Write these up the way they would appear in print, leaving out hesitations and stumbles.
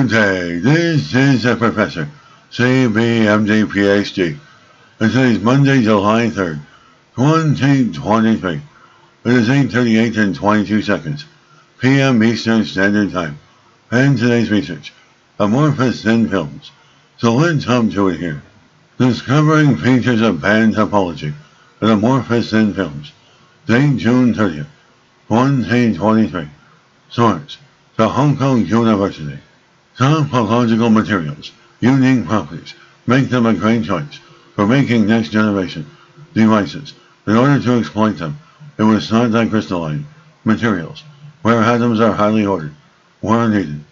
Good day, this is the Professor, CBMD PhD. And today's Monday, July 3rd, 2023. It is 8:38 and 22 seconds, p.m. Eastern Standard Time. And today's research, Amorphous thin films. So let's hop to it here. Discovering features of band topology in amorphous thin films. Date June 30th, 2023. Source, the Hongkong University. Topological materials, unique properties, make them a great choice for making next-generation devices. In order to exploit them, it was thought that crystalline materials, where atoms are highly ordered, were needed.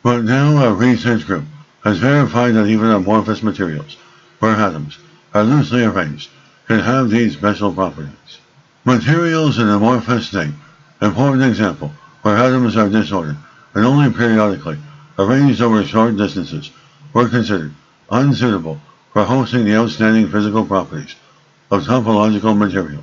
But now a research group has verified that even amorphous materials, where atoms are loosely arranged, can have these special properties. Materials in amorphous state, important example, where atoms are disordered and only periodically arranged over short distances, were considered unsuitable for hosting the outstanding physical properties of topological materials.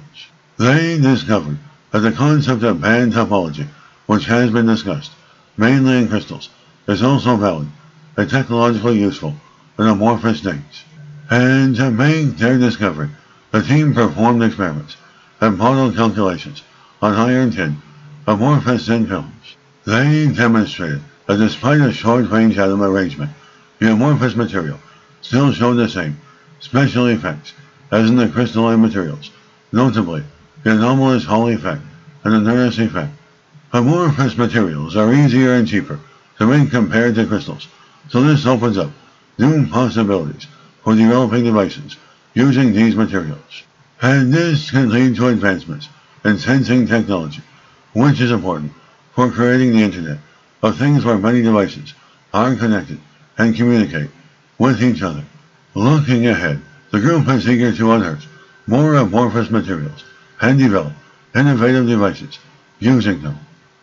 They discovered that the concept of band topology, which has been discussed, mainly in crystals, is also valid and technologically useful in amorphous states. And to make their discovery, the team performed experiments and model calculations on iron-tin amorphous thin films. They demonstrated that despite a short-range atom arrangement, the amorphous material still showed the same special effects as in the crystalline materials, notably the anomalous Hall effect and the Nernst effect. Amorphous materials are easier and cheaper to make compared to crystals, so this opens up new possibilities for developing devices using these materials. And this can lead to advancements in sensing technology, which is important for creating the Internet of things where many devices are connected and communicate with each other. Looking ahead, the group is eager to unearth more amorphous materials and develop innovative devices using them.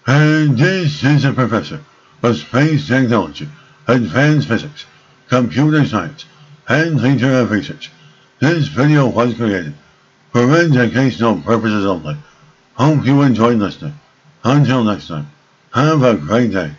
And this is a professor of space technology, advanced physics, computer science, and leader of research. This video was created for educational purposes only. Hope you enjoyed listening. Until next time, have a great day.